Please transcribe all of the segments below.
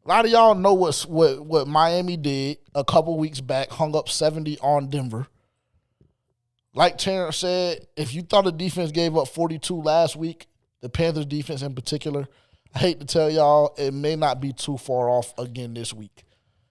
A lot of y'all know what Miami did a couple weeks back, hung up 70 on Denver. Like Terrence said, if you thought the defense gave up 42 last week, the Panthers defense in particular, I hate to tell y'all, it may not be too far off again this week.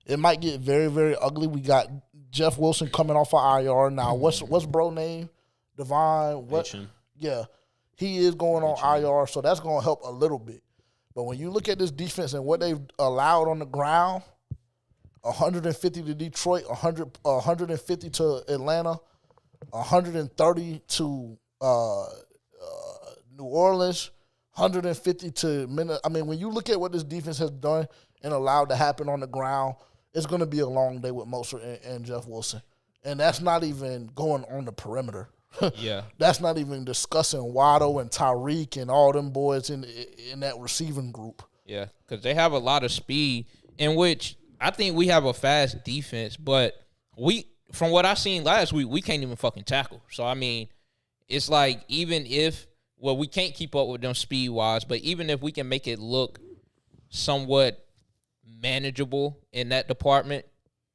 It might get very, very ugly. We got Jeff Wilson coming off of IR now. What's bro name? Devon. What? Mitchum. Yeah, he is going on IR, so that's going to help a little bit. But when you look at this defense and what they've allowed on the ground, 150 to Detroit, 150 to Atlanta, 130 to New Orleans, 150 to Minnesota. I mean, when you look at what this defense has done and allowed to happen on the ground, it's going to be a long day with Mostert and Jeff Wilson. And that's not even going on the perimeter. Yeah. That's not even discussing Waddle and Tyreek and all them boys in that receiving group. Yeah, because they have a lot of speed, in which I think we have a fast defense, but from what I seen last week, we can't even fucking tackle. So, I mean, it's like even if, well, we can't keep up with them speed-wise, but even if we can make it look somewhat manageable in that department,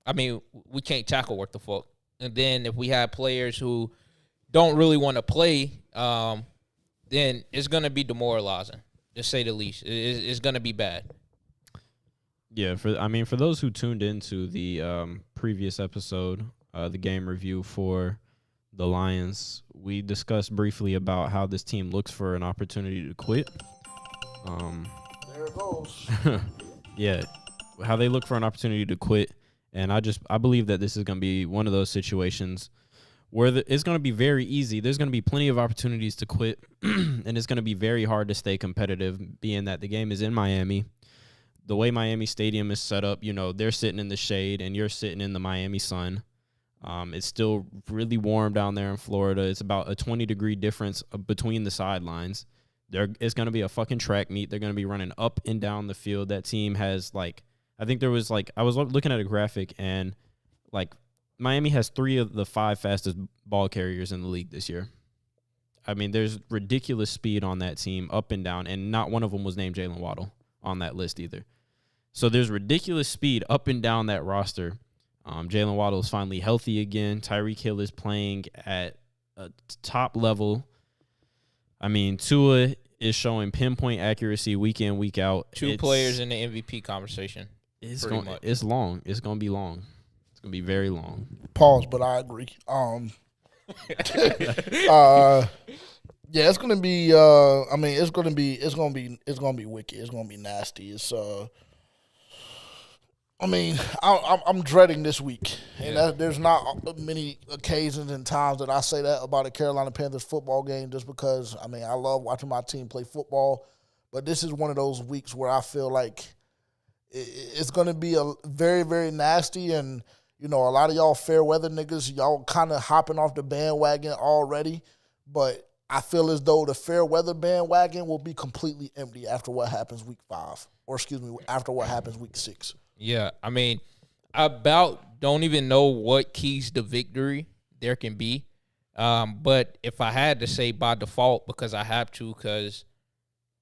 I mean, we can't tackle what the fuck. And then if we have players who don't really want to play, then it's going to be demoralizing, to say the least. It's going to be bad. Yeah, for those who tuned into the previous episode, the game review for the Lions, we discussed briefly about how this team looks for an opportunity to quit. There it goes. Yeah, how they look for an opportunity to quit. And I believe that this is going to be one of those situations where it's going to be very easy. There's going to be plenty of opportunities to quit, and it's going to be very hard to stay competitive, being that the game is in Miami. The way Miami Stadium is set up, they're sitting in the shade, and you're sitting in the Miami sun. It's still really warm down there in Florida. It's about a 20-degree difference between the sidelines. It's going to be a fucking track meet. They're going to be running up and down the field. That team has, I think there was, I was looking at a graphic, and, Miami has 3 of the 5 fastest ball carriers in the league this year. I mean, there's ridiculous speed on that team up and down, and not one of them was named Jalen Waddle on that list either. So there's ridiculous speed up and down that roster. Jalen Waddle is finally healthy again. Tyreek Hill is playing at a top level. I mean, Tua is showing pinpoint accuracy week in, week out. Two players in the MVP conversation. It's long. It's going to be long. It's going to be very long. Pause, but I agree. Yeah, it's gonna be. It's gonna be wicked. It's gonna be nasty. I'm dreading this week, and there's not many occasions and times that I say that about a Carolina Panthers football game. Just because I love watching my team play football, but this is one of those weeks where I feel like it's gonna be a very, very nasty. And a lot of y'all fair weather niggas, y'all kind of hopping off the bandwagon already, but I feel as though the fair weather bandwagon will be completely empty after what happens week 5, after what happens week 6. Yeah, I don't even know what keys to victory there can be. But if I had to say by default, because I have to, because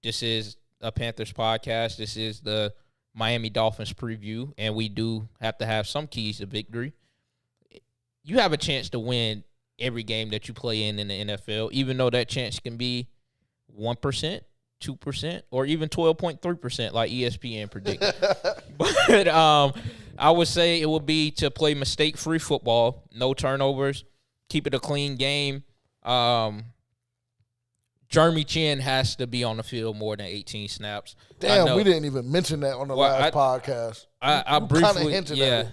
this is a Panthers podcast, this is the Miami Dolphins preview, and we do have to have some keys to victory. You have a chance to win every game that you play in the NFL, even though that chance can be 1%, 2%, or even 12.3% like ESPN predicted. But I would say it would be to play mistake-free football, no turnovers, keep it a clean game. Jeremy Chin has to be on the field more than 18 snaps. Damn, we didn't even mention that on the last podcast. I briefly hinted at it.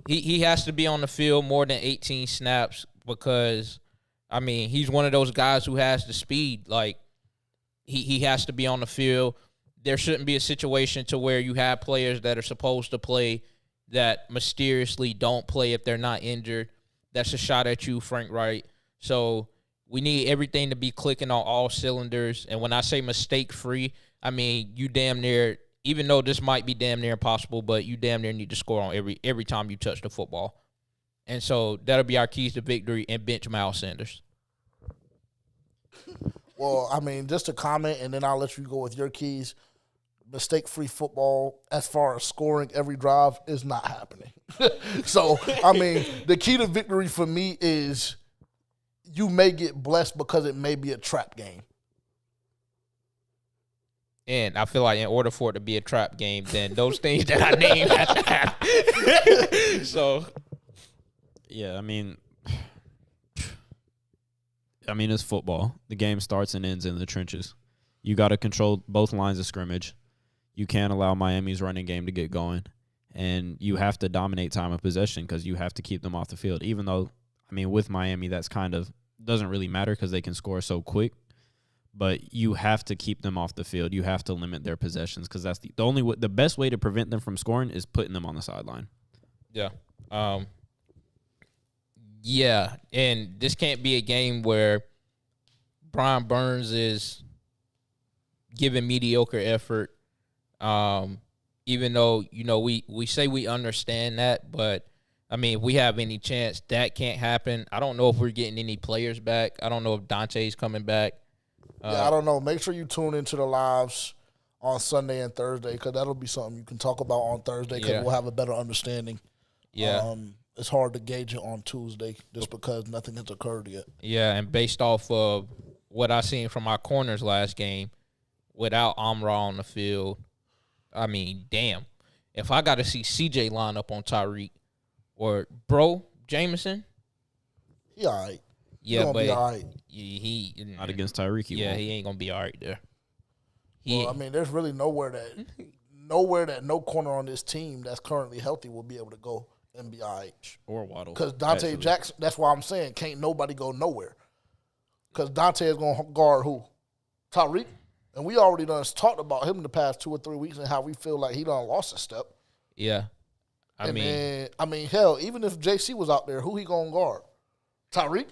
He has to be on the field more than 18 snaps because, he's one of those guys who has the speed. Like, he has to be on the field. There shouldn't be a situation to where you have players that are supposed to play that mysteriously don't play if they're not injured. That's a shot at you, Frank Wright. So we need everything to be clicking on all cylinders. And when I say mistake-free, you damn near, even though this might be damn near impossible, but you damn near need to score on every time you touch the football. And so that'll be our keys to victory, and bench Miles Sanders. Well, just to comment, and then I'll let you go with your keys. mistake-free football as far as scoring every drive is not happening. So, I mean, the key to victory for me is you may get blessed because it may be a trap game. And I feel like in order for it to be a trap game, then those things that I named have to happen. So, yeah, I mean, it's football. The game starts and ends in the trenches. You got to control both lines of scrimmage. You can't allow Miami's running game to get going. And you have to dominate time of possession because you have to keep them off the field. Even though, I mean, with Miami, that's kind of doesn't really matter because they can score so quick. But you have to keep them off the field. You have to limit their possessions because that's the best way to prevent them from scoring is putting them on the sideline. Yeah. Yeah, and this can't be a game where Brian Burns is giving mediocre effort. Even though, we say we understand that, but, I mean, if we have any chance, that can't happen. I don't know if we're getting any players back. I don't know if Dante's coming back. I don't know. Make sure you tune into the lives on Sunday and Thursday because that'll be something you can talk about on Thursday because we'll have a better understanding. Yeah. It's hard to gauge it on Tuesday just because nothing has occurred yet. Yeah, and based off of what I seen from our corners last game, without Amra on the field, I mean, damn. If I got to see CJ line up on Tyreek or Jameson. He all right. Yeah, but be all right. He Not against Tyreek. He ain't going to be all right there. Well, I mean, there's really nowhere that no corner on this team that's currently healthy will be able to go and be all right. Or Waddle. Because Dante Jackson, that's why I'm saying can't nobody go nowhere. Because Dante is going to guard who? Tyreek. And we already done talked about him in the past 2 or 3 weeks and how we feel like he done lost a step. Yeah. I mean, hell, even if JC was out there, who he going to guard? Tyreek?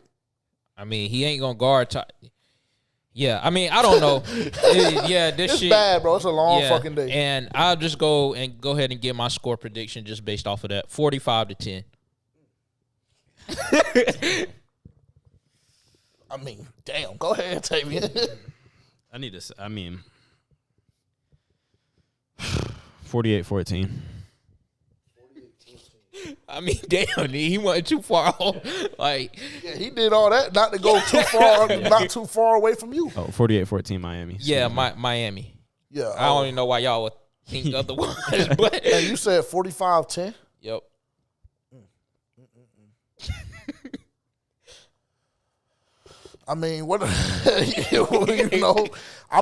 I mean, he ain't going to guard Yeah, I mean, I don't know. This it's shit. Bad, bro. It's a long fucking day. And I'll just go ahead and get my score prediction just based off of that. 45-10. I mean, damn. Go ahead, Tavian. 48-14. I mean, damn, he wasn't too far off. Like, yeah, he did all that not to go too far, not too far away from you. Oh, 48-14 Miami. Yeah, Miami. Yeah. I don't even know why y'all would think otherwise. But and you said 45-10? Yep. I mean, what I'm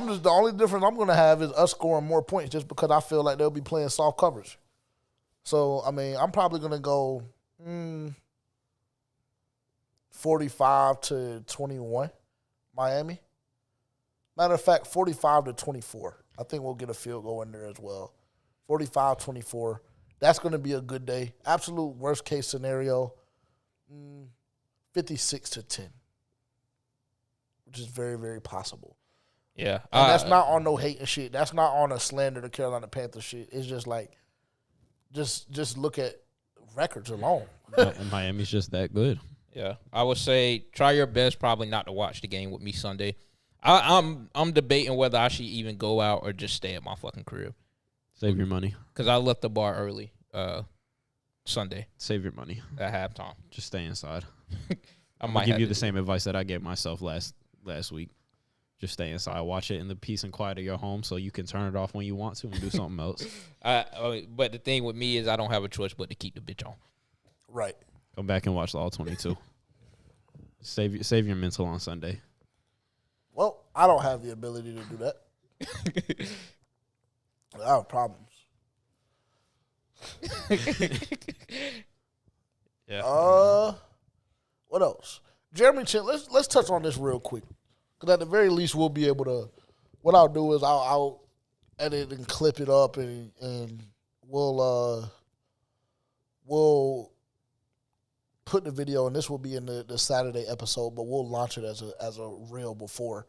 just the only difference I'm gonna have is us scoring more points just because I feel like they'll be playing soft coverage. So I mean, I'm probably gonna go 45-21, Miami. Matter of fact, 45-24. I think we'll get a field goal in there as well. 45-24. That's gonna be a good day. Absolute worst case scenario, 56-10. Which is very, very possible. Yeah. And that's not on no hate and shit. That's not on a slander to Carolina Panthers shit. It's just like, just look at records alone. And Miami's just that good. Yeah. I would say try your best probably not to watch the game with me Sunday. I'm debating whether I should even go out or just stay at my fucking crib. Save your money. Because I left the bar early Sunday. Save your money. At halftime. Just stay inside. I might give you the same advice that I gave myself last week. Just stay inside. Watch it in the peace and quiet of your home so you can turn it off when you want to and do something else. But the thing with me is I don't have a choice but to keep the bitch on. Right. Come back and watch the All 22. Save your mental on Sunday. Well, I don't have the ability to do that. I have problems. Yeah. What else? Jeremy Chin, let's touch on this real quick. Because at the very least, we'll be able to. What I'll do is I'll edit and clip it up, and we'll put the video, and this will be in the Saturday episode, but we'll launch it as a reel before.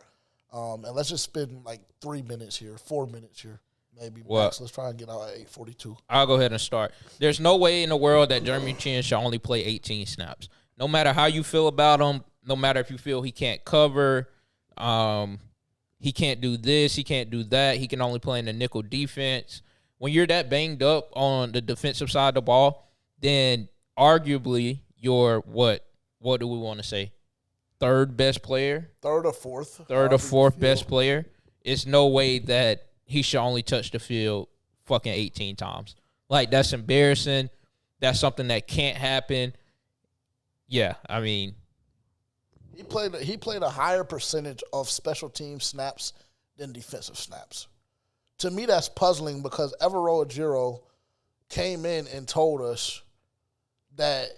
And let's just spend like 4 minutes here, maybe. Well, max. Let's try and get out at 8:42. I'll go ahead and start. There's no way in the world that Jeremy Chin should only play 18 snaps. No matter how you feel about him, no matter if you feel he can't cover, he can't do this, he can't do that, he can only play in the nickel defense. When you're that banged up on the defensive side of the ball, then arguably you're what do we want to say? Third best player? Third or fourth. Third or fourth best player. It's no way that he should only touch the field fucking 18 times. Like, that's embarrassing. That's something that can't happen. Yeah, I mean, he played a higher percentage of special team snaps than defensive snaps. To me, that's puzzling because Evero Ajiro came in and told us that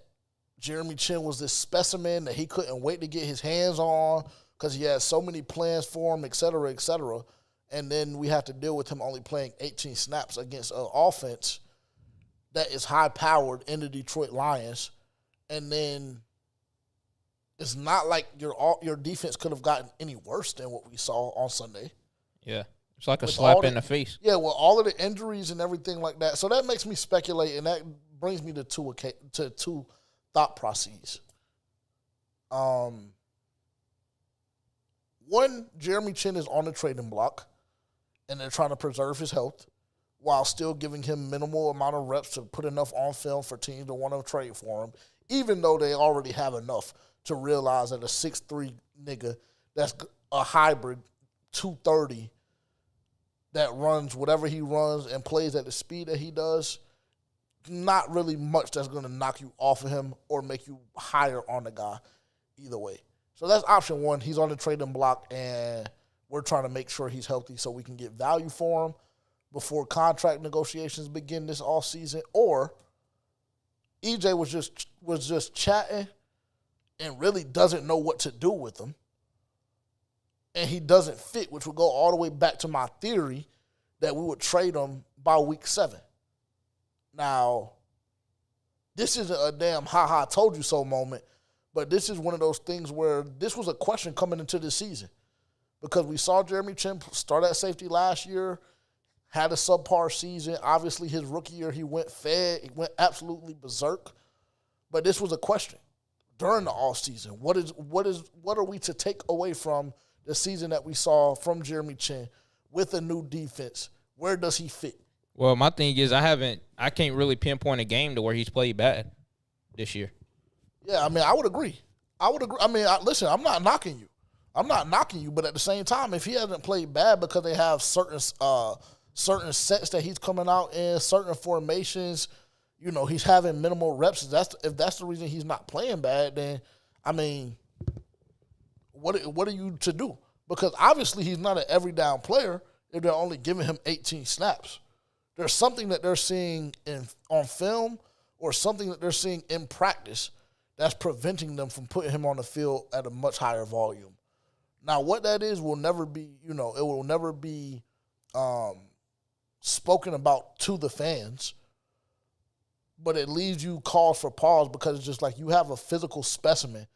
Jeremy Chin was this specimen that he couldn't wait to get his hands on because he had so many plans for him, et cetera, et cetera. And then we have to deal with him only playing 18 snaps against an offense that is high-powered in the Detroit Lions. And then it's not like your defense could have gotten any worse than what we saw on Sunday. Yeah. It's like a slap in the face. Yeah, with all of the injuries and everything like that. So that makes me speculate, and that brings me to two thought processes. One, Jeremy Chin is on the trading block, and they're trying to preserve his health while still giving him minimal amount of reps to put enough on film for teams to want to trade for him, even though they already have enough to realize that a 6'3" nigga that's a hybrid 230 that runs whatever he runs and plays at the speed that he does, not really much that's going to knock you off of him or make you higher on the guy either way. So that's option one. He's on the trading block, and we're trying to make sure he's healthy so we can get value for him before contract negotiations begin this offseason. Or EJ was just chatting and really doesn't know what to do with him, and he doesn't fit, which would go all the way back to my theory that we would trade him by week 7. Now, this isn't a damn ha-ha told you so moment, but this is one of those things where this was a question coming into this season because we saw Jeremy Chin start at safety last year, had a subpar season. Obviously, his rookie year, he went absolutely berserk, but this was a question during the offseason. What are we to take away from the season that we saw from Jeremy Chin with a new defense? Where does he fit? Well, my thing is I can't really pinpoint a game to where he's played bad this year. Yeah, I mean, I would agree. I mean, listen, I'm not knocking you. But at the same time, if he hasn't played bad because they have certain sets that he's coming out in, certain formations, you know, he's having minimal reps. If that's the reason he's not playing bad, then, I mean, what are you to do? Because obviously he's not an every down player if they're only giving him 18 snaps. There's something that they're seeing on film or something that they're seeing in practice that's preventing them from putting him on the field at a much higher volume. Now, what that is will never be, it will never be spoken about to the fans, but it leaves you cause for pause because it's just like you have a physical specimen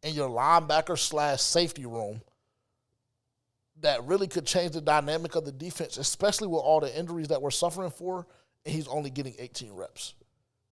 in your linebacker / safety room that really could change the dynamic of the defense, especially with all the injuries that we're suffering for, and he's only getting 18 reps.